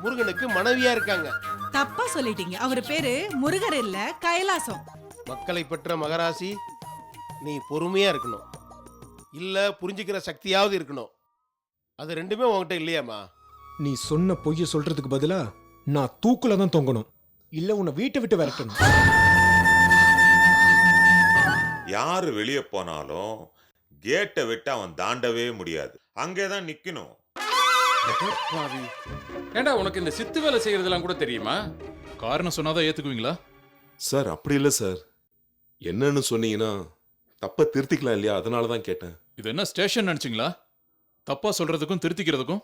முருகனுக்கு மனைவியா இருக்காங்க. தப்பா சொல்லிட்டீங்க. அவர் பேரு முருகர் இல்ல, கைலாசம். மக்களை பெற்ற மகராசி, நீ பொறுமையா இருக்கணும், இல்ல புரிஞ்சுக்கிற சக்தியாவது இருக்கணும். அது ரெண்டுமே உன்கிட்ட இல்லையாமா? நீ சொன்ன பொய்ய சொல்றதுக்கு பதிலா நான் தூக்குல தான் தொங்கணும், இல்ல உன்னை வீட்டை விட்டு விரட்டணும். யாரு வெளியே போனாலும் கேட்டை விட்டு அவன் தாண்டவே முடியாது, அங்கேதான் நிக்கணும். ஏண்டா உனக்கு இந்த சித்து வேலை செய்யறதெல்லாம் கூட தெரியுமா? காரணம் சொன்னாதான் ஏத்துக்குவீங்களா? சார் அப்படி இல்லை சார், என்னன்னு சொன்னீங்கன்னா தப்ப திருத்திக்கலாம் இல்லையா, அதனால தான் கேட்டேன். இது என்ன ஸ்டேஷன் நினைச்சீங்களா? தப்பா சொல்றதுக்கும் திருத்திக்கிறதுக்கும்.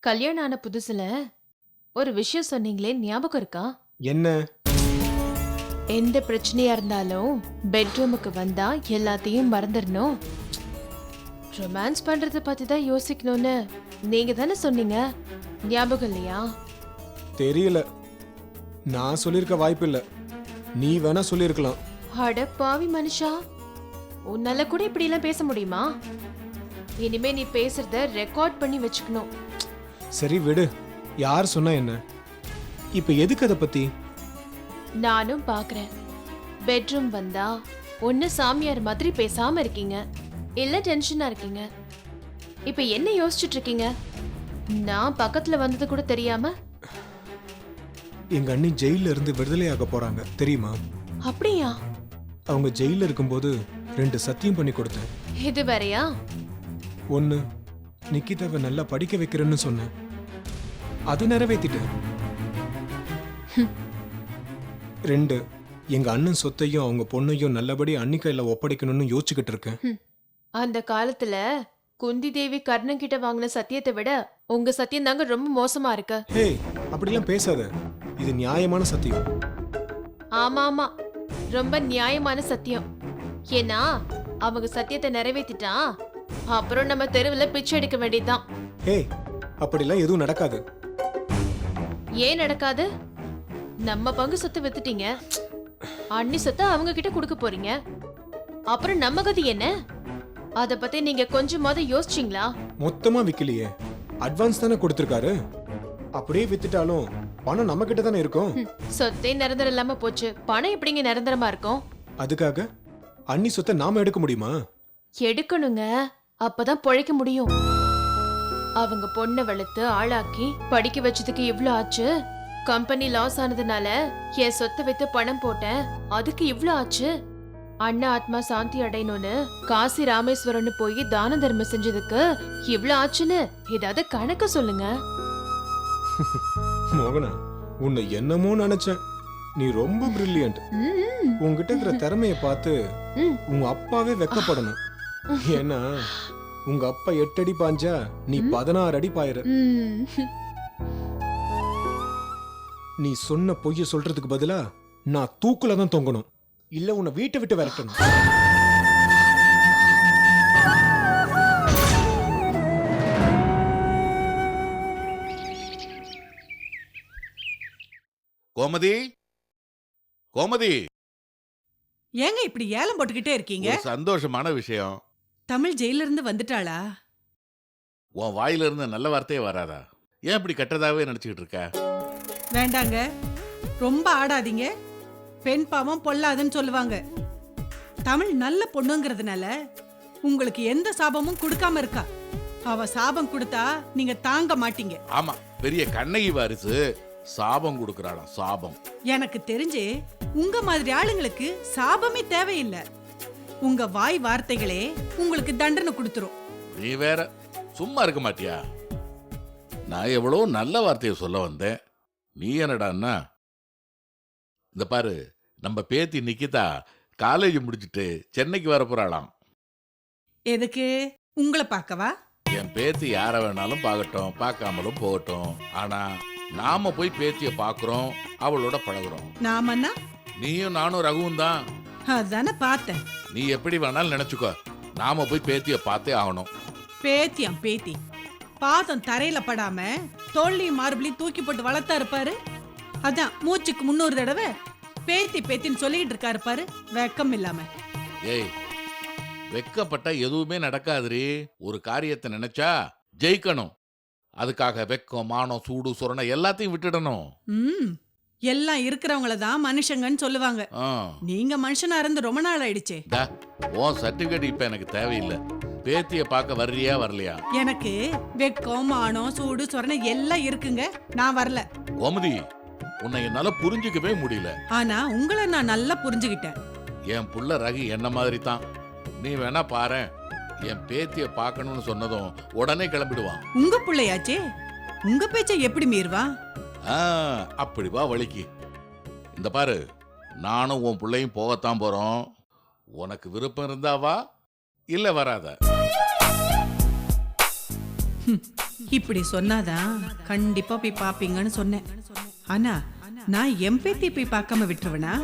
கல்யாணம் ஆன புதுசுல ஒரு விஷயம் சொன்னீங்களே, ஞாபகம் இருக்கா? என்ன? எந்த பிரச்சனையா இருந்தாலும் பெட்ரூமுக்கு வந்தா எல்லாத்தையும் மறந்துடணும், ரொமான்ஸ் பண்றத பத்தி தான் யோசிக்கணும்னு நீங்க தானே சொன்னீங்க, ஞாபகம் இல்லையா? தெரியல, நான் சொல்லியிருக்க வாய்ப்பு இல்ல, நீ வேணா சொல்லியிருக்கலாம். அட பாவி மனுஷா, உன்னால கூட இப்படி எல்லாம் பேச முடியுமா? இனிமே நீ பேசுறத ரெக்கார்ட் பண்ணி வச்சுக்கணும். சரி விடு, யார் சொன்னா என்ன, இப்ப எதுக்கு அதை பத்தி? நானும் பாக்குறேன். பெட்ரூம் வந்தா ஒன்னு சாமியார் மாதிரி பேசாம இருக்கீங்க, இல்ல டென்ஷனா இருக்கீங்க. இப்ப என்ன யோசிச்சுட்டு இருக்கீங்க? நான் பக்கத்துல வந்தது கூட தெரியாம. எங்க அண்ணி ஜெயில இருந்து விடுதலையாக போறாங்க தெரியுமா? அப்படியா? அவங்க ஜெயில இருக்கும்போது 2 சத்தியம் பண்ணி கொடுத்தேன். இது வேறயா? ஒன்னு, நிக்கிதாவை நல்லா படிக்க வைக்கிறேன்னு சொன்னேன், அது நிறைவேத்திட்டேன். 2, எங்க அண்ணன் சொத்தையும் அவங்க பொண்ணையும் நல்லபடி அண்ணி கையில ஒப்படைக்கணும்னு யோசிச்சுக்கிட்டு இருக்கேன். அந்த காலத்துல குந்தி தேவி கர்ணன் கிட்ட வாங்கின சத்தியத்தை விட உங்க சத்தியம் தாங்க ரொம்ப மோசமா இருக்கு. ஹே, அப்படிலாம் பேசாத, இது நியாயமான சத்தியம். ஆமா ஆமா, ரொம்ப நியாயமான சத்தியம். ஏன்னா அவங்க சத்தியத்தை நிறைவேத்திட்டா அப்புறம் நம்ம தெருவுல பிச்சை எடுக்க வேண்டியதுதான். ஹே, அப்படிலாம் எதுவும் நடக்காது. ஏன் நடக்காது? நம்ம பங்கு சொத்து வித்துட்டீங்க, அண்ணி சொத்தை அவங்க கிட்ட கொடுக்க போறீங்க, அப்புறம் நம்ம கதி என்ன? அத பத்தி நீங்க கொஞ்சமாவது யோசிச்சீங்களா? மொத்தமா விக்கலையே, அட்வான்ஸ் தானே கொடுத்திருக்காரு. அப்படியே வித்துட்டாலும் பணம் நம்ம கிட்ட தானே இருக்கும். சொத்தே நிரந்தரம் இல்லாம போச்சு, பணம் எப்படிங்க நிரந்தரமா இருக்கும்? அதுக்காக அண்ணி சொத்தை நாம எடுக்க முடியுமா? எடுக்கணுங்க, அப்பதான் பொழைக்க முடியும். அவங்க பொண்ணை வளர்த்து ஆளாக்கி படிக்க வச்சதுக்கு இவ்ளோ ஆச்சு. கம்பெனி லாஸ் ஆனதுனால என் சொத்தை வித்து பணம் போட்டேன், அதுக்கு இவ்ளோ ஆச்சு. அண்ணா ஆத்மா சாந்தி அடையணும்னு காசி ராமேஸ்வரம்னு போய் தான தர்மம் செஞ்சதுக்கு இவ்ளோ ஆச்சுன்னு ஏதாவது கணக்கு சொல்லுங்க. மோகனா, உன்னை என்னமோ நினைச்சேன், நீ ரொம்ப பிரில்லியன்ட். உன்கிட்ட இருக்கிற திறமைய பார்த்து உங்க அப்பாவே வெக்கப்படணும். ஏன்னா உங்க அப்பா 8 அடி பாஞ்சா நீ 16 அடி பாயிர. நீ சொன்ன பொய்ய சொல்றதுக்கு பதிலா நான் தூக்குல தான் தொங்கணும், இல்ல உன்னை வீட்டை விட்டு விரட்டணும். கோமதி, கோமதி, ஏங்க இப்படி ஏலம் போட்டுக்கிட்டே இருக்கீங்க? ஒரு சந்தோஷமான விஷயம். தமிழ் ஜெயில இருந்து வந்துட்டாளா? உன் வாயில இருந்து நல்ல வார்த்தையே வராதா? ஏன் இப்படி கெட்டதாவே நினைச்சுக்கிட்டு இருக்க? வேண்டாங்க, ரொம்ப ஆடாதீங்க. பெண் பாவம் பொல்லாதுன்னு சொல்லுவாங்க. தமிழ் நல்ல பொண்ணுங்கிறதுனால உங்களுக்கு எந்த சாபமும் கொடுக்காம இருக்கா. அவ சாபம் கொடுத்தா நீங்க தாங்க மாட்டீங்க. ஆமா, பெரிய கண்ணகி வாரிசு சாபம் கொடுக்கறாளாம், சாபம். எனக்கு தெரிஞ்சு உங்க மாதிரி ஆளுங்களுக்கு சாபமே தேவையில்லை. உங்க வாய் வார்த்தைகளே உங்களுக்கு தண்டனை கொடுத்துரும். நீ வேற சும்மா இருக்க மாட்டியா? நான் எவ்வளோ நல்ல வார்த்தையை சொல்ல வந்தேன், நீ என்னடான்னா? இந்த பாரு, நம்ம பேத்தி நிக்கிதா காலேஜ் முடிச்சுட்டு சென்னைக்கு வர போறாளாம். எதுக்கு? உங்களை பார்க்கவா? என் பேத்தி யார வேணாலும் பார்க்கட்டும், பார்க்காமலும் போகட்டும். ஆனா நாம போய் பேத்திய பாக்குறோம், அவளோட பழகுறோம். நாமன்னா நீயும் நானும் ரகுவும் தான். அதானே பார்த்தேன். நீ எப்படி வேணாலும் நினைச்சுக்கோ, நாம போய் பேத்திய பார்த்தே ஆகணும். பேத்தியாம் பேத்தி, பாதம் தரையில படாம தோல்லையும் மார்பிளையும் தூக்கி போட்டு வளர்த்தா இருப்பாரு. அதான் மூச்சுக்கு 300 தடவை பேத்தி பேத்தின்னு சொல்லிக்கிட்டு இருக்காரு பாரு, வெக்கம் இல்லாம. ஏய், வெக்கப்பட்டா எதுவுமே நடக்காதுரி. ஒரு காரியத்தை நினைச்சா ஜெயிக்கணும். அதுக்காக வெக்கம், மானம், சூடு, சுரணை எல்லாத்தையும் விட்டுடணும். எல்லாம் இருக்கிறவங்கள தான் மனுஷங்கன்னு சொல்லுவாங்க. நீங்க மனுஷனா இருந்து ரொம்ப நாள் ஆயிடுச்சே. உன் சர்டிபிகேட் இப்ப எனக்கு தேவையில்லை. பேத்திய பார்க்க வர்றியா வரலையா? எனக்கு வெக்கம், மானம், சூடு, சொரணை எல்லாம் இருக்குங்க. நான் வரல. கோமதி, உன்னை என்னால புரிஞ்சுக்கவே முடியல. ஆனா உங்களை நான் நல்லா புரிஞ்சுக்கிட்டேன். என் புள்ள ரகு என்ன மாதிரி தான். நீ வேணா பாரு, என் பேத்திய பார்க்கணும்னு சொன்னதும் உடனே கிளம்பிடுவான். உங்க பிள்ளையாச்சே, உங்க பேச்சை எப்படி மீறுவா? அப்படி வா வழிக்கு. இந்த பாரு, நானும் உன் பிள்ளையும் போகத்தான் போறோம். உனக்கு விருப்பம் இருந்தா வா, இல்ல வராத. இப்படி சொன்னாதான் கண்டிப்பா போய் பாப்பீங்கன்னு சொன்னேன். ஆனா நான் என் பேத்திய போய் பார்க்காம விட்டுருவனா?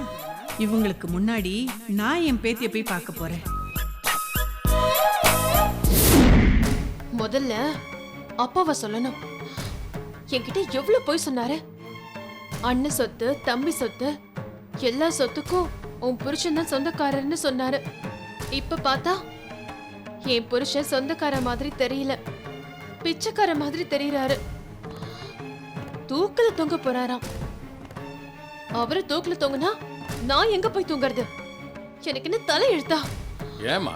இவங்களுக்கு முன்னாடி நான் என் பேத்திய போய் பார்க்க போறேன். முதல்ல அப்பாவை சொல்லணும். என்கிட்ட எவ்வளவு போய் சொன்னாரு. அண்ணன் சொத்து, தம்பி சொத்து, எல்லா சொத்துக்கும் உன் புருஷன் தான் சொந்தக்காரர்னு சொன்னாரு. இப்ப பார்த்தா என் புருஷன் சொந்தக்கார மாதிரி தெரியல, பிச்சைக்கார மாதிரி தெரியறாரு. தூக்குல தொங்க போறாராம். அவரு தூக்குல தொங்குனா நான் எங்க போய் தூங்குறது? எனக்கு என்ன தலை எழுத்தா? ஏமா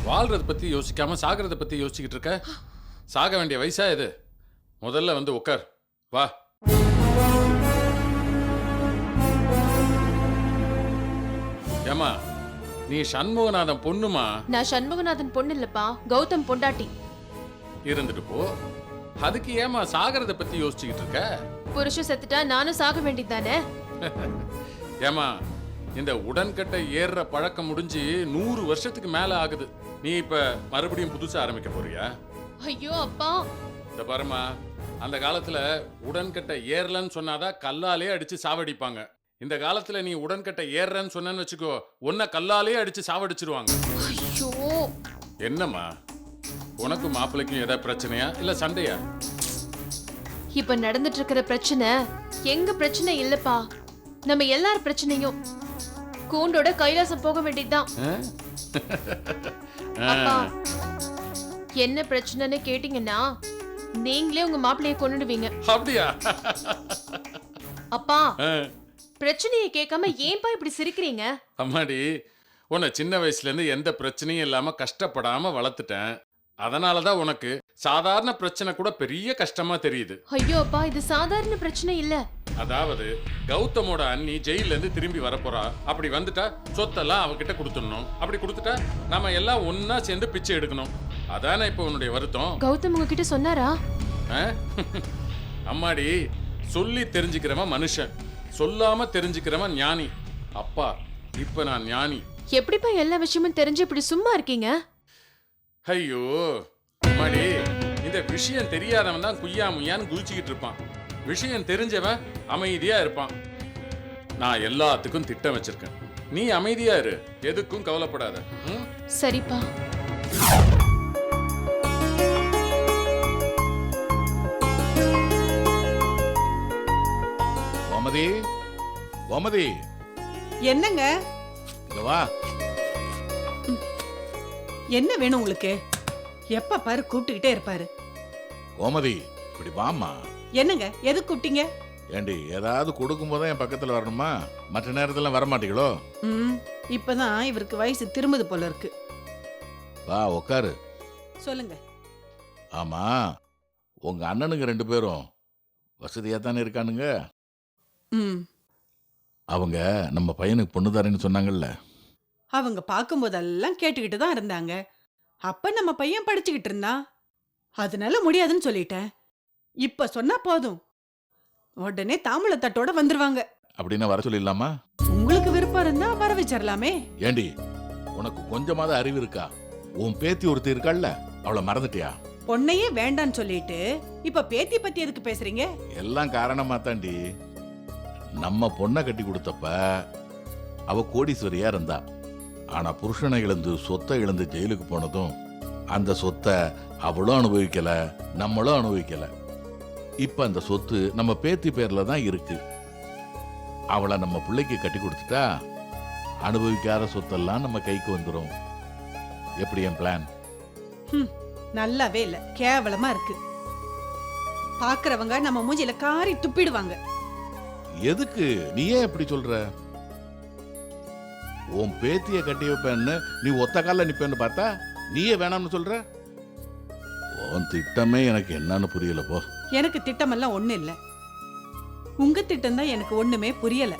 வாழ்றத பத்தி யோசிக்காம சாகிறத பத்தி யோசிச்சுக்கிட்டு இருக்க? சாக வேண்டிய வயசா இது? முதல்ல வந்து உட்கார், வா. ஏமா, நீ சண்முகநாதன் பொண்ணுமா? நான் சண்முகநாதன் பொண்ணு இல்லப்பா, கௌதம் பொண்டாட்டி. இருந்துட்டு போ. அதுக்கு ஏமா சாகிறத பத்தி யோசிச்சுக்கிட்டு இருக்க? புருஷன் செத்துட்டா நானும் சாக வேண்டியதானே? ஏமா, இந்த உடன்கட்டை ஏறுற பழக்கம் முடிஞ்சு 100 வருஷத்துக்கு மேல ஆகுது. நீ இப்ப மறுபடியும் புதுசா ஆரம்பிக்க போறியா? ஐயோ அப்பா, இந்த பாருமா, அந்த காலத்துல உடன்கட்டை ஏறலன்னு சொன்னாதான் கல்லாலே அடிச்சு சாவடிப்பாங்க. இந்த காலத்துல நீ உடன்கட்டை ஏறன்னு சொன்னன்னு வச்சுக்கோ, உன்னை கல்லாலே அடிச்சு சாவடிச்சிருவாங்க. ஐயோ. என்னம்மா, உனக்கு மாப்பிள்ளைக்கும் ஏதாவது பிரச்சனையா இல்ல சண்டையா? இப்ப நடந்துட்டு இருக்கிற பிரச்சனை எங்க பிரச்சனை இல்லப்பா, நம்ம எல்லார் பிரச்சனையும். கூண்டோட கைலாசம் போக வேண்டியதுதான். அப்பா, என்ன பிரச்சனைன்னு கேட்டீங்கன்னா நீங்களே உங்க மாப்பிள்ளைய கொன்னுடுவீங்க. அப்படியா? அப்பா, பிரச்சனையை கேட்காம ஏன்பா இப்படி சிரிக்கிறீங்க? அம்மாடி, உன்னை சின்ன வயசுல இருந்து எந்த பிரச்சனையும் இல்லாம கஷ்டப்படாம வளர்த்துட்டேன். அதனாலதான் உனக்கு சாதாரண பிரச்சனை கூட பெரிய கஷ்டமா தெரியுது. ஐயோ அப்பா, இது சாதாரண பிரச்சனை இல்ல. அதாவது கௌதமோட அண்ணி ஜெயில இருந்து திரும்பி வரப்போறா. அப்படி வந்துட்டா சொத்தெல்லாம் அவகிட்ட கொடுத்துடணும். அப்படி கொடுத்துட்டா நாம எல்லாம் ஒன்னா சேர்ந்து பிச்சை எடுக்கணும். அதானே இப்ப உன்னுடைய வருத்தம்? கௌதம் உங்ககிட்ட சொன்னாரா? அம்மாடி, சொல்லி தெரிஞ்சுக்கிறவன் மனுஷன், சொல்லாம தெரிஞ்சுக்கிறவன் ஞானி. அப்பா, இப்ப நான் ஞானி. எப்படிப்பா எல்லா விஷயமும் தெரிஞ்சு இப்படி சும்மா இருக்கீங்க? ஐயோ அம்மாடி, இந்த விஷயம் தெரியாதவன் தான் குய்யா முய்யான்னு குதிச்சுக்கிட்டு இருப்பான். விஷயம் தெரிஞ்சவன் அமைதியா இருப்பான். நான் எல்லாத்துக்கும் திட்டம் வச்சிருக்கேன். நீ அமைதியா இரு, எதுக்கும் கவலைப்படாத. சரிப்பா. கோமதி, கோமதி, என்னங்க? இங்க வா. என்ன வேணும் உங்களுக்கு? எப்ப பாரு கூப்பிட்டுக்கிட்டே இருப்பாரு. கோமதி, இப்படி வாமா. என்னங்க, எது கூப்பிட்டீங்க? ஏண்டி, ஏதாவது கொடுக்கும் போதான் என் பக்கத்துல வரணுமா? மற்ற நேரத்துல வர மாட்டீங்களோ? இப்பதான் இவருக்கு வயசு திரும்புது போல இருக்கு. வா உட்காரு. சொல்லுங்க. ஆமா, உங்க அண்ணனுங்க 2 பேரும் வசதியா தானே இருக்கானுங்க? அவங்க நம்ம பையனுக்கு பொண்ணு தரேன்னு சொன்னாங்கல்ல. அவங்க பார்க்கும்போதெல்லாம் கேட்டுக்கிட்டு தான் இருந்தாங்க. அப்ப நம்ம பையன் படிச்சுக்கிட்டு இருந்தான். அதனால முடியாதுன்னு சொல்லிட்டேன். இப்ப சொன்னா போதும், உடனே தாம்பூல தட்டோட வந்துருவாங்க. அப்படின்னா வர சொல்லிடலாமா? உங்களுக்கு விருப்பம் இருந்தா வர வச்சிடலாமே. ஏண்டி, உனக்கு கொஞ்சமாவது அறிவு இருக்கா? உன் பேத்தி ஒருத்தி இருக்காள்ல, அவளை மறந்துட்டியா? பொண்ணையே வேண்டான்னு சொல்லிட்டு இப்ப பேத்தி பத்தி எதுக்கு பேசுறீங்க? எல்லாம் காரணமா தாண்டி. நம்ம பொண்ணை கட்டி கொடுத்தப்ப அவ கோடீஸ்வரியா இருந்தா. ஆனா புருஷனை இழந்து சொத்தை இழந்து ஜெயிலுக்கு போனதும் அந்த சொத்தை அவளும் அனுபவிக்கல, நம்மளும் அனுபவிக்கல. இப்ப அந்த சொத்து நம்ம பேத்தி பேர்ல தான் இருக்கு. அவளை நம்ம பிள்ளைக்கு கட்டி கொடுத்துட்டா அனுபவிக்காத சொத்தெல்லாம் நம்ம கைக்கு வந்துடும். எப்படி என் பிளான்? நல்லாவே இல்ல, கேவலமா இருக்கு. பாக்குறவங்க நம்ம மூஞ்சில காரி துப்பிடுவாங்க. எதுக்கு நீ ஏன் எப்படி சொல்ற? உன் பேத்திய கட்டி வைப்பேன்னு நீ ஒத்த கால நிப்பேன்னு பார்த்தா நீயே வேணாம்னு சொல்ற. உன் திட்டமே எனக்கு என்னன்னு புரியல போ. எனக்கு திட்டமெல்லாம் ஒண்ணு இல்ல. உங்க திட்டம் தான் எனக்கு ஒண்ணுமே புரியல.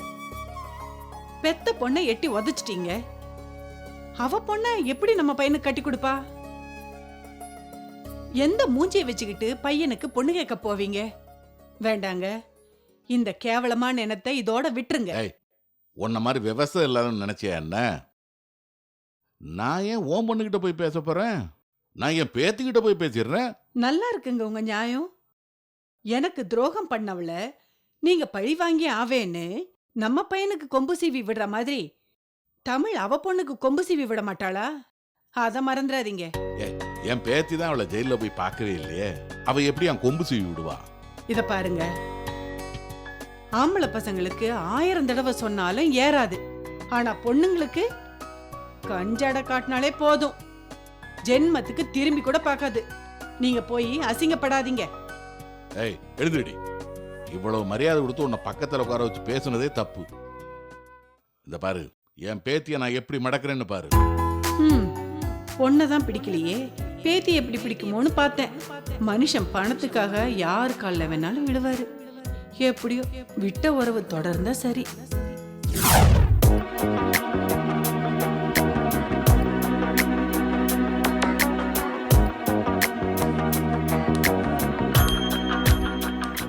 பெத்த பொண்ணை எட்டி உதைச்சிட்டீங்க. அவ பொண்ண எப்படி நம்ம பையனுக்கு கட்டி கொடுப்பா? எந்த மூஞ்சியை வச்சுக்கிட்டு பையனுக்கு பொண்ணு கேட்க போவீங்க? வேண்டாங்க, இந்த கேவலமான எண்ணத்தை இதோட விட்டுருங்க. உன்ன மாதிரி விவசாயம் இல்லாதன்னு நினைச்சியா என்ன? நான் ஏன் ஓம் பொண்ணுகிட்ட போய் பேச போறேன்? நான் என் பேத்திக்கிட்ட போய் பேசிடுறேன். நல்லா இருக்குங்க உங்க நியாயம். எனக்கு துரோகம் பண்ணவள நீங்க பழி வாங்கி ஆவேன்னு நம்ம பையனுக்கு கொம்பு சீவி விடுற மாதிரி தமிழ் அவ பொண்ணுக்கு கொம்பு சீவி விட மாட்டாளா? அத மறந்துடாதீங்க. என் பேத்தி தான் அவளை ஜெயில போய் பார்க்கவே இல்லையே. அவ எப்படி என் கொம்பு சீவி விடுவா? இத பாருங்க, ஆம்பளை பசங்களுக்கு 1000 தடவை சொன்னாலும் ஏறாது. ஆனா பொண்ணுங்களுக்கு கஞ்சடை காட்டினாலே போதும், ஜென்மத்துக்கு திரும்பி கூட பார்க்காது. நீங்க போய் அசிங்கப்படாதீங்க. ஏய் எழுந்துடி. இவ்வளவு மரியாதை கொடுத்து உன்னை பக்கத்துல உட்கார வச்சு பேசுனதே தப்பு. இந்த பாரு, என் பேத்திய நான் எப்படி மடக்கிறேன்னு பாரு. பொண்ணதான் பிடிக்கலையே, பேத்தி எப்படி பிடிக்குமோன்னு பார்த்தேன். மனுஷன் பணத்துக்காக யார் கால்ல வேணாலும் விழுவாரு. எப்படியோ விட்ட உறவு தொடர்ந்தா சரி.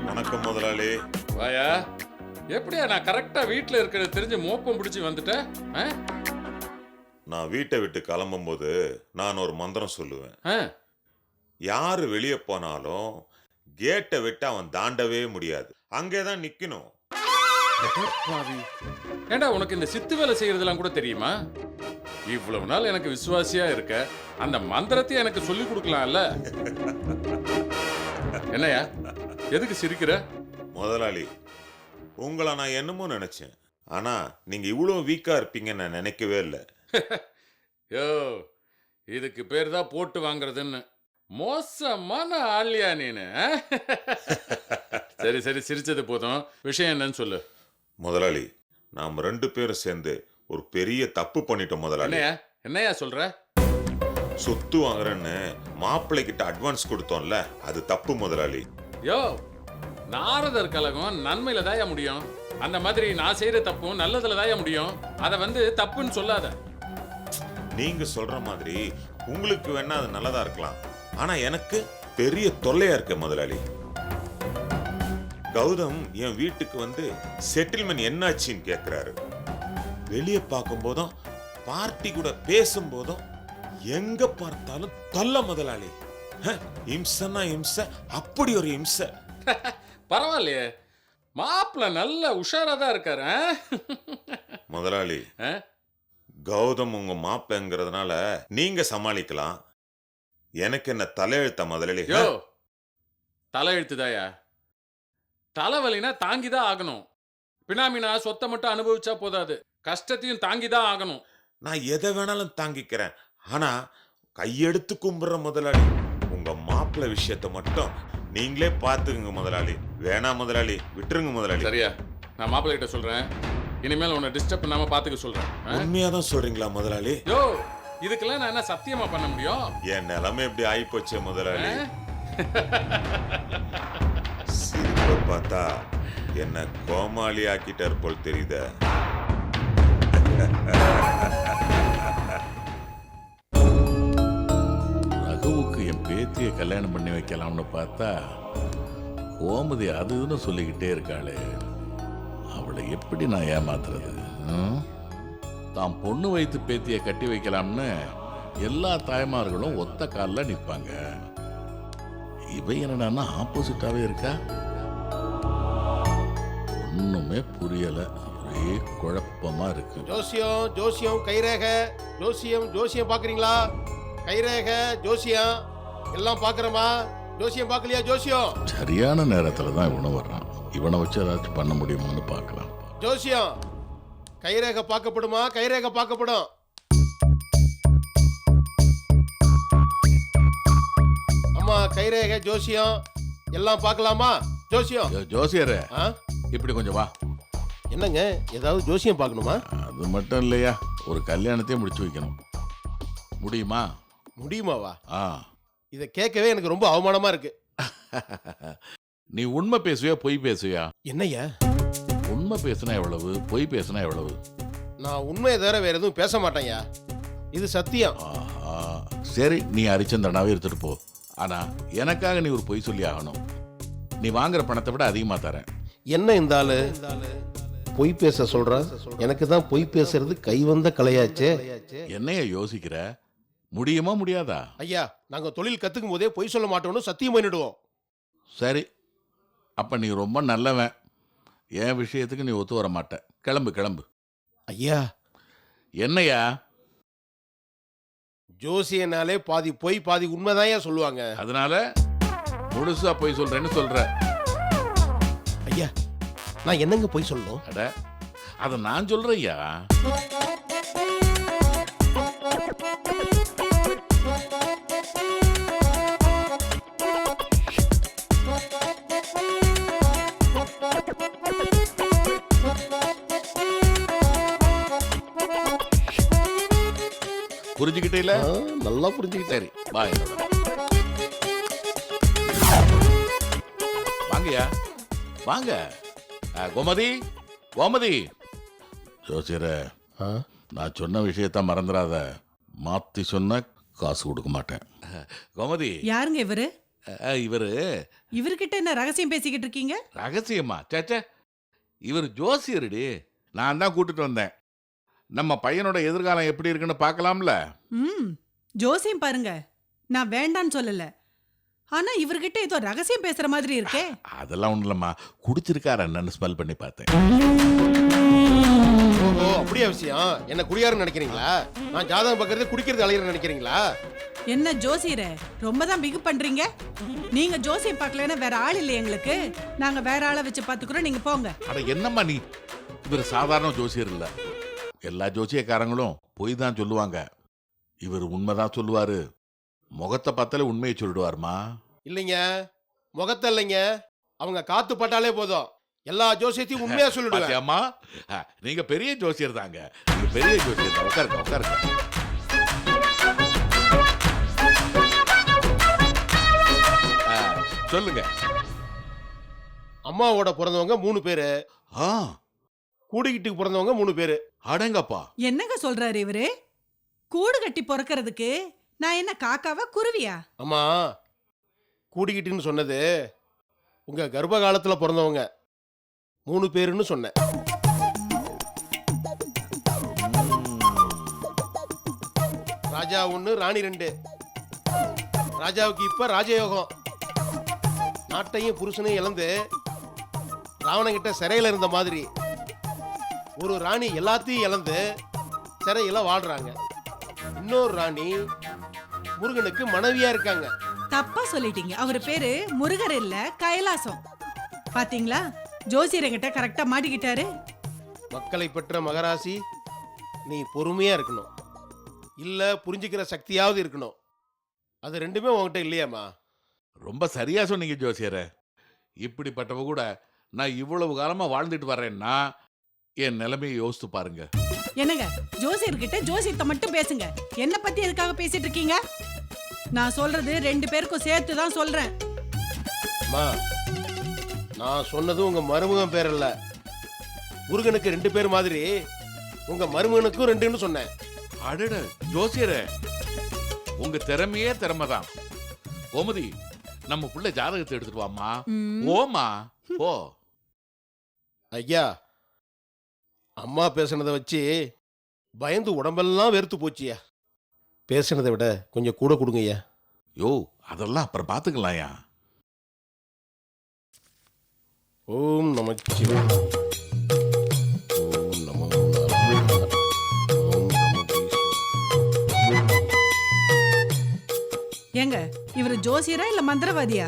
வணக்கம் முதலாளி. வாயா, எப்படியா நான் கரெக்டா வீட்டுல இருக்கிறது தெரிஞ்சு மோப்பம் பிடிச்சி வந்துட்டேன்? நான் வீட்டை விட்டு கிளம்பும்போது நான் ஒரு மந்திரம் சொல்லுவேன். யாரு வெளியே போனாலும் கேட்டை விட்டு அவன் தாண்டவே முடியாது, அங்கேதான் நிக்கணும். ஏண்டா உனக்கு இந்த சித்து வேலை செய்யறதெல்லாம் கூட தெரியுமா? இவ்வளவு நாள் எனக்கு விசுவாசியா இருக்க, அந்த மந்திரத்தை எனக்கு சொல்லி கொடுக்கலாம்ல. என்னையா எதுக்கு சிரிக்கிற? முதலாளி, உங்களை நான் என்னமோ நினைச்சேன், ஆனா நீங்க இவ்வளவு வீக்கா இருப்பீங்கன்னு நான் நினைக்கவே இல்லை. யோ, இதுக்கு பேர் தான் போட்டு வாங்குறதுன்னு. மோசமான ஆளியா நீனு. சரி சரி, சிரிச்சது போதும். விஷயம் என்னன்னு சொல்லு. முதலாளி, நாம் 2 பேரும் சேர்ந்து ஒரு பெரிய தப்பு பண்ணிட்டோம் முதலாளி. என்னையா சொல்ற? சொத்து வாங்குறேன்னு மாப்பிள்ளை கிட்ட அட்வான்ஸ் கொடுத்தோம்ல, அது தப்பு முதலாளி. யோ, நாரதர் கழகம் நன்மையில தாயா முடியும். அந்த மாதிரி நான் செய்யற தப்பும் நல்லதுல தாயா முடியும். அதை தப்புன்னு சொல்லாத. நீங்க சொல்ற மாதிரி உங்களுக்கு வேணா அது நல்லதா இருக்கலாம், ஆனா எனக்கு பெரிய தொல்லையா இருக்க முதலாளி. கௌதம் என் வீட்டுக்கு செட்டில்மெண்ட் என்னாச்சுன்னு கேக்குறாரு. வெளியே பார்க்கும் போதும் பார்ட்டி கூட பேசும் போதும் எங்க பார்த்தாலும் தொல்ல முதலாளி. இம்சன்னா இம்ச, அப்படி ஒரு இம்ச. பரவாயில்லையே, மாப்பிள்ள நல்ல உஷாரா தான் இருக்காரு. முதலாளி, கௌதம் உங்க மாப்பிள்ளைங்கிறதுனால நீங்க சமாளிக்கலாம், எனக்கு என்ன தலையெழுத்த முதலாளி? யோ, தலையெழுத்துதாயா? தலைவலினா தாங்கிதான் ஆகணும். பினாமினா சொத்தை மட்டும் அனுபவிச்சா போதாது, கஷ்டத்தையும் தாங்கிதான் ஆகணும். நான் எதை வேணாலும் தாங்கிக்கிறேன், ஆனா கையெடுத்து கும்பிடுற முதலாளி, உங்க மாப்பிள்ளை விஷயத்தை மட்டும் நீங்களே பாத்துக்குங்க முதலாளி. வேணாம் முதலாளி, விட்டுருங்க முதலாளி. சரியா? நான் மாப்பிள்ளை கிட்ட சொல்றேன், இனிமேல் உன்னை டிஸ்டர்ப் பண்ணாம பாத்துக்க சொல்றேன். உண்மையாதான் சொல்றீங்களா முதலாளி? யோ, இதுக்கெல்லாம் நான் என்ன சத்தியமா பண்ண முடியும்? என் நிலைமை எப்படி ஆகி போச்சே முதலாளி. சிரிப்பை பார்த்தா என்ன கோமாளி ஆக்கிட்டார் போல் தெரியுத. ரகுவுக்கு என் பேத்திய கல்யாணம் பண்ணி வைக்கலாம்னு பார்த்தா கோமதி அதுன்னு சொல்லிக்கிட்டே இருக்காளே, அவளை எப்படி நான் ஏமாத்துறது? தான் பொண்ணு வைத்து பேத்திய கட்டி வைக்கலாம்னு எல்லா தாய்மார்களும் ஒத்த காலில் நிற்பாங்க. இவ என்னடான்னா ஆப்போசிட்டாவே இருக்கா. ஒண்ணுமே புரியல, ஒரே குழப்பமா இருக்கு. ஜோசியம் ஜோசியம் கைரேக, ஜோசியம் பாக்குறீங்களா? கைரேக ஜோசியம் எல்லாம் பாக்குறமா? ஜோசியம் பாக்கலையா? ஜோசியம் சரியான நேரத்துல தான் இவனை வர்றான். இவனை வச்சு ஏதாச்சும் பண்ண முடியுமான்னு பார்க்கலாம். ஜோசியம், கைரேகை பார்க்கப்படுமா? கைரேகை பார்க்கப்படும். அம்மா, கைரேகை, ஜோசியம் எல்லாம் பார்க்கலாமா? ஜோசியம். ஜோசியரே, ஆ? இப்படி கொஞ்சம் வா. என்னங்க, ஏதாவது ஜோசியம் பார்க்கணுமா? அது மட்டும் இல்லையா, ஒரு கல்யாணத்தையும் முடிச்சு வைக்கணும். முடியுமா? முடியுமாவா? ஆ. இதை கேட்கவே எனக்கு ரொம்ப அவமானமா இருக்கு. நீ உண்மை பேசுவியா பொய் பேசுவியா? என்னய்யா? உண்மை பேசுனா எவ்வளவு, பொய் பேசுனா எவ்வளவு? நான் உண்மையை தவிர வேற எதுவும் பேச மாட்டேன்யா. இது சத்தியம். ஆஹா. சரி, நீ அரிச்சந்தனாவே எடுத்துட்டு போ. ஆனா எனக்காக நீ ஒரு பொய் சொல்லி ஆகணும். நீ வாங்குற பணத்தை விட அதிகமா தரேன். என்ன இந்த ஆளு பொய் பேச சொல்றா? எனக்கு தான் பொய் பேசுறது கைவந்த கலையாச்சே. என்னைய யோசிக்கிற? முடியுமா முடியாதா? ஐயா, நாங்க தொழில் கத்துக்கும் போதே பொய் சொல்ல மாட்டோம்னு சத்தியம் பண்ணிடுவோம். சரி, அப்ப நீ ரொம்ப நல்லவன். என் விஷயத்துக்கு நீ ஒத்து வர மாட்ட. கிளம்பு கிளம்பு. ஐயா, என்னையா? ஜோசியனாலே பாதி பொய் பாதி உண்மைதான் சொல்லுவாங்க. அதனால முழுசா பொய் சொல்றேன்னு சொல்ற. ஐயா, நான் என்னங்க பொய் சொல்லணும்? அட, அத நான் சொல்றேன்யா. புரிஞ்சுக்கிட்டே? நல்லா புரிஞ்சுக்கிட்டேன். சரி, பாய். வாங்கயா, வாங்க. கோமதி, கோமதி. ஜோசியரே, ஆ? நான் சொன்ன விஷயத்த மறந்துடாத. மாத்தி சொன்ன காசு கொடுக்க மாட்டேன். கோமதி. யாருங்க இவரு? இவரு இவர்கிட்ட என்ன ரகசியம் பேசிக்கிட்டு இருக்கீங்க? ரகசியமா? சேச்சே, இவர் ஜோசியருடி. நான் தான் கூட்டிட்டு வந்தேன். நம்ம பையனோட எதிர்காலம் எப்படி இருக்குன்னு பார்க்கலாம்ல. ஜோசியம் பாருங்க, நான் வேண்டான்னு சொல்லல. ஆனா இவர்கிட்ட ஏதோ ரகசியம் பேசுற மாதிரி இருக்கே. அதெல்லாம் ஒண்ணும் இல்லம்மா, குடிச்சிருக்காரு என்னன்னு ஸ்மெல் பண்ணி பார்த்தேன். ஓஹோ, அப்படியே விஷயம். என்ன குடியாருன்னு நினைக்கிறீங்களா? நான் ஜாதகம் பார்க்கறது குடிக்கிறது அலையிறன்னு நினைக்கிறீங்களா? என்ன ஜோசியரே, ரொம்ப தான் பிகு பண்றீங்க. நீங்க ஜோசியம் பார்க்கலன்னா வேற ஆள் இல்லை எங்களுக்கு. நாங்க வேற ஆளை வச்சு பாத்துக்கிறோம், நீங்க போங்க. அட என்னம்மா நீ? இவர் சாதாரண ஜோசியர் இல்ல. எல்லா ஜோசியக்காரங்களும் பொய் தான் சொல்லுவாங்க. இவர் உண்மைதான் சொல்லுவாரு. முகத்தை பார்த்தாலே உண்மையை சொல்லிடுவாருமா. இல்லைங்க, முகத்தை இல்லைங்க, அவங்க காத்து பட்டாலே போதும் எல்லா ஜோசியத்தையும் உண்மையா சொல்லிடுவேன். பாத்தியாம்மா? நீங்க பெரிய ஜோசியர் தாங்க. நீங்க பெரிய ஜோசியர் தான். உட்காருங்க உட்காருங்க. சொல்லுங்க. அம்மாவோட பிறந்தவங்க 3 பேரு, ஆ, கூடிக்கிட்டு பிறந்தவங்க 3 பேரு. அடங்கப்பா. என்னங்க சொல்றாரு இவரு? கூடு கட்டி பொறக்கிறதுக்கு நான் என்ன காக்காவா குருவியா? அம்மா, கூடிக்கிட்டுன்னு சொன்னது உங்க கர்ப்ப காலத்துல பிறந்தவங்க 3 பேருன்னு சொன்னேன். ராஜா 1, ராணி 2. ராஜாவுக்கு இப்ப ராஜயோகம். நாட்டையும் புருஷனையும் இழந்து ராவணங்கிட்ட சிறையில இருந்த மாதிரி ஒரு ராணி எல்லாத்தையும் இழந்து சிறையில வாழ்றாங்க. இன்னொரு ராணி முருகனுக்கு மனைவியா இருக்காங்க. தப்பா சொல்லிட்டீங்க. அவர் பேரு முருகர் இல்ல, கைலாசம். பாத்தீங்களா, ஜோசியர்கிட்ட கரெக்டா மாட்டிக்கிட்டாரு. மக்களை பெற்ற மகராசி, நீ பொறுமையா இருக்கணும். இல்ல புரிஞ்சுக்கிற சக்தியாவது இருக்கணும். அது ரெண்டுமே உன்கிட்ட இல்லையாமா? ரொம்ப சரியா சொன்னீங்க ஜோசியரே. இப்படிப்பட்டவ கூட நான் இவ்வளவு காலமா வாழ்ந்துட்டு வர்றேன்னா என் நிலைமையை யோசித்து பாருங்க. என்னங்க, ஜோசியர்கிட்ட ஜோசியத்தை மட்டும் பேசுங்க. என்ன பத்தி எதுக்காக பேசிட்டு இருக்கீங்க? நான் சொல்றது 2 பேருக்கும் சேர்த்து தான் சொல்றேன். அம்மா, நான் சொன்னது உங்க மருமகன் பேர் இல்ல. முருகனுக்கு 2 பேர் மாதிரி உங்க மருமகனுக்கும் 2ன்னு சொன்னேன். அடட ஜோசியரே, உங்க திறமையே திறமைதான். கோமதி, நம்ம புள்ள ஜாதகத்தை எடுத்துட்டு வாமா. ஓமா போ. ஐயா, அம்மா பேசுனதை வச்சு பயந்து உடம்பெல்லாம் வெறுத்து போச்சியா. பேசுனதை விட கொஞ்சம் கூட கொடுங்க ஐயா. யோ, அதெல்லாம் அப்புறம் பாத்துக்கலாம்யா. ஓம் நமச்சிவாய. ஓம் நமோ நாராயணாய. ஓம் நமோ ஈஸ்வராய. ஏங்க, இவர் ஜோசியரா இல்ல மந்திரவாதியா?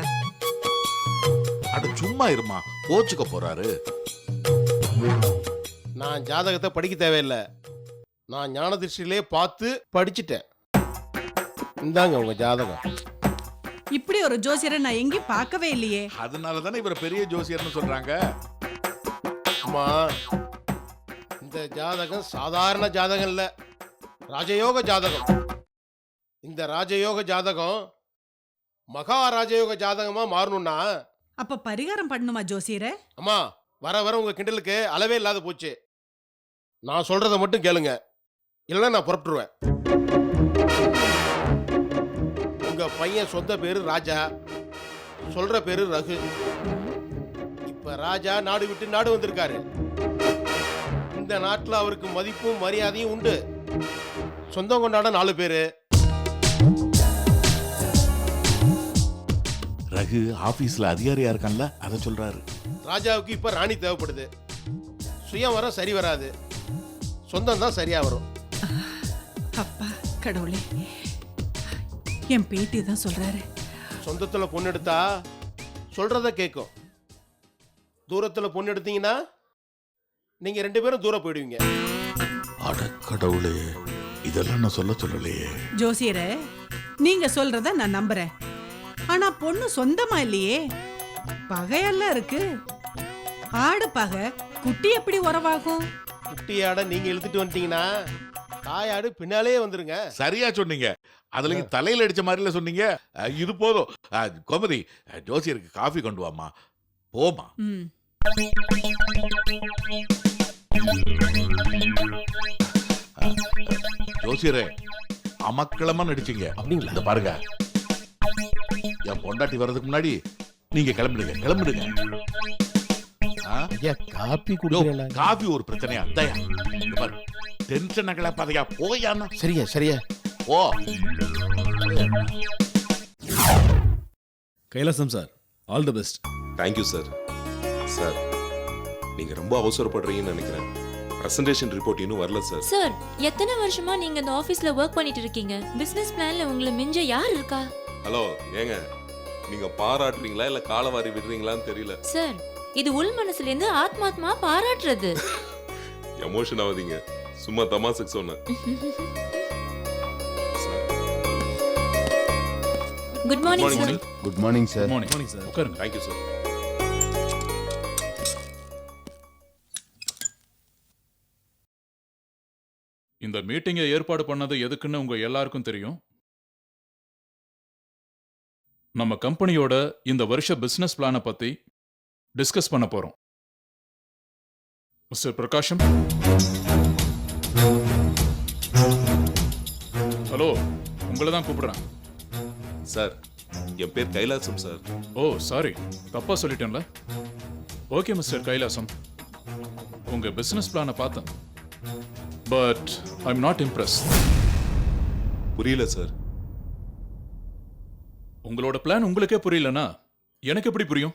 அட சும்மா இருமா, கோச்சுக்க போறாரு. நான் ஜாதகத்தை படிக்க தேவையில்லை. நான் ஞான திருஷ்டியிலே பார்த்து படிச்சுட்டேன். இந்தாங்க உங்க ஜாதகம். இப்படி ஒரு ஜோசியரை நான் எங்கேயும் பார்க்கவே இல்லையே. அதனால தானே இவரை பெரிய ஜோசியர்னு சொல்றாங்க. அம்மா, இந்த ஜாதகம் சாதாரண ஜாதகம் இல்ல, ராஜயோக ஜாதகம். இந்த ராஜயோக ஜாதகம் மகா ராஜயோக ஜாதகமா மாறணும்னா அப்ப பரிகாரம் பண்ணணுமா ஜோசியரை? அம்மா, வர வர உங்க கிண்டலுக்கு அளவே இல்லாத போச்சு. நான் சொல்றதை மட்டும் கேளுங்க, இல்லைன்னா நான் புறப்பட்டுருவேன். உங்க பையன் சொந்த பேரு ராஜா, சொல்ற பேரு ரகு. இப்ப ராஜா நாடு விட்டு நாடு வந்திருக்காரு. இந்த நாட்டுல அவருக்கு மதிப்பும் மரியாதையும் உண்டு. சொந்தம் கொண்டாட 4 பேரு. ரகு ஆபீஸ்ல அதிகாரியா இருக்கான்ல, அதை சொல்றாரு. ராஜாவுக்கு இப்ப ராணி தேவைப்படுது. சுயம் வர சரி வராது, சொந்தம் தான் சரியா வரும். அப்பா கடவுளே, என் பேத்தி தான் சொல்றாரு. சொந்தத்துல பொண்ணு எடுத்தா சொல்றத கேட்கும். தூரத்துல பொண்ணு எடுத்தீங்கன்னா நீங்க 2 பேரும் தூரம் போயிடுவீங்க. அட கடவுளே, இதெல்லாம் நான் சொல்ல சொல்லலையே. ஜோசியரை, நீங்க சொல்றத நான் நம்புறேன். ஆனா பொண்ணு சொந்தமா இல்லையே, பகையெல்லாம் இருக்கு. ஆடு பகை, குட்டி எப்படி உறவாகும்? குட்டியாட நீங்க இழுத்துட்டு வந்துட்டீங்கன்னா தாயாடு பின்னாலே வந்துருங்க. சரியா சொன்னீங்க. அதுல நீங்க தலையில அடிச்ச மாதிரில சொன்னீங்க. இது போதும். கோமதி, ஜோசியருக்கு காஃபி கொண்டு வாமா. போமா. ம். ஜோசியரே, அமக்களமா நடிச்சீங்க. அப்படிங்களா? இந்த பாருங்க, என் பொண்டாட்டி வர்றதுக்கு முன்னாடி நீங்க கிளம்பிடுங்க, கிளம்பிடுங்க. காப்பி காபி ஒரு பிரச்சனையா? தயா, இந்த பாரு, டென்ஷன் கிளப்பாதையா, போயான்னா. சரியா சரியா. ஓ Kailasam sir, all the best. Thank you sir. Sir, நீங்க ரொம்ப அவசரப்படுறீங்கன்னு நினைக்கிறேன். பிரசன்டேஷன் ரிப்போர்ட் இன்னும் வரல சார். சார், எத்தனை வருஷமா நீங்க இந்த ஆபீஸ்ல ஒர்க் பண்ணிட்டு இருக்கீங்க? பிசினஸ் பிளான்ல உங்களை மிஞ்ச யார் இருக்கா? ஹலோ, ஏங்க, நீங்க பாராட்டுறீங்களா இல்ல காலவாரி விடுறீங்களான்னு தெரியல. சார், இது உள் மனசுல இருந்து ஆத்மாத்மா பாராட்டுறது. எமோஷன் ஆகாதீங்க, சும்மா தமாசுக்கு சொன்னேன். Good morning sir. Good morning sir. Morning sir. உட்காருங்க. Thank you sir. இந்த மீட்டிங்கை ஏற்பாடு பண்ணது எதுக்குன்னு உங்க எல்லாருக்கும் தெரியும். நம்ம கம்பெனியோட இந்த வருஷ பிசினஸ் பிளானை பத்தி டிஸ்கஸ் பண்ண போறோம். மிஸ்டர் பிரகாஷம். ஹலோ, உங்களை தான் கூப்பிடுறேன். சார், என் பேர் கைலாசம் சார். ஓ சாரி, தப்பா சொல்லிட்டேன்ல. ஓகே மிஸ்டர் கைலாசம், உங்க பிசினஸ் பிளானை பார்த்தேன். But I am not Impress. புரியல சார். உங்களோட பிளான் உங்களுக்கே புரியலனா எனக்கு எப்படி புரியும்?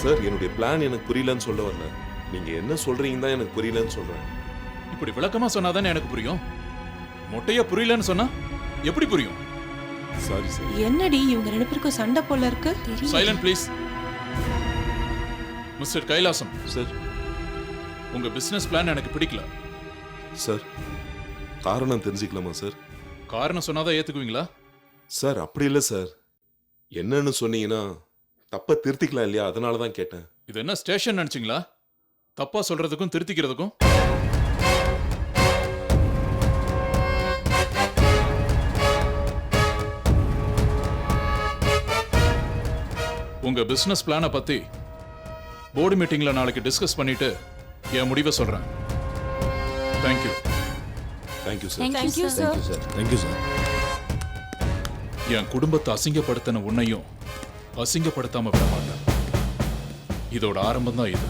சார், என்னுடைய பிளான் எனக்கு புரியலன்னு சொல்ல வரல. நீங்க என்ன சொல்றீங்க தான் எனக்கு புரியலன்னு சொல்றேன். இப்படி விளக்கமா சொன்னாதானே எனக்கு புரியும். மொட்டையா புரியலன்னு சொன்னா எப்படி புரியும்? Sorry sir. என்னடி இவங்க 2 பேருக்கும் சண்டை போல இருக்கு? Silent please. Mister Kailasam sir. உங்க பிசினஸ் பிளான் எனக்கு பிடிக்கல. சார், காரணம் தெரிஞ்சுக்கலாமா சார்? காரணம் சொன்னாதான் ஏத்துக்குவீங்களா? சார், அப்படி இல்லை சார். என்னன்னு சொன்னீங்கன்னா தப்பை திருத்திக்கலாம் இல்லையா, அதனால தான் கேட்டேன். இது என்ன ஸ்டேஷன் நினைச்சீங்களா? தப்பா சொல்றதுக்கும் திருத்திக்கிறதுக்கும். உங்க பிசினஸ் பிளானை பத்தி போர்டு மீட்டிங்ல நாளைக்கு டிஸ்கஸ் பண்ணிட்டு என் முடிவை சொல்றேன். Thank you. Thank you sir. Thank you sir. Thank you sir. என் குடும்பத்தை அசிங்கப்படுத்தின உன்னையும் அசிங்கப்படுத்தாம விட மாட்டேன். இதோட ஆரம்பம் தான் இது.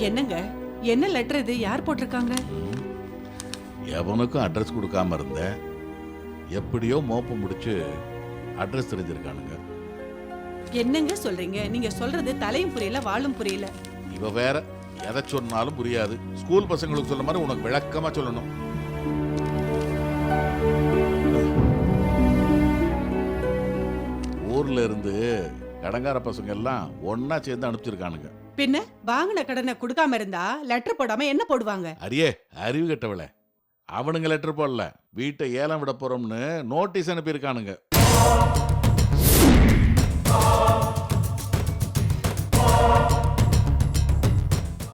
என்னங்க, என்ன லெட்டர் இது? யார் போட்டிருக்காங்க? எவனுக்கும் அட்ரஸ் கொடுக்காம இருந்தேன். எப்படியோ மோப்ப முடிச்சு அட்ரஸ் தெரிஞ்சிருக்கானுங்க. என்னங்க சொல்றீங்க? நீங்க சொல்றது தலையும் புரியல, வாழும் புரியல. இவ வேற, எதை சொன்னாலும் புரியாது. ஸ்கூல் பசங்களுக்கு சொல்ல மாதிரி உனக்கு விளக்கமா சொல்லணும். கடங்கார பசங்க எல்லாம் ஒன்னா சேர்ந்து அனுப்பிச்சிருக்கானுங்க. பின்ன வாங்கின கடனை கொடுக்காம இருந்தா லெட்டர் போடாம என்ன போடுவாங்க? அரியே அறிவு கெட்டவளே, அவனுங்க லெட்டர் போடல, வீட்டை ஏலம் விட போறோம்னு நோட்டீஸ் அனுப்பியிருக்கானுங்க.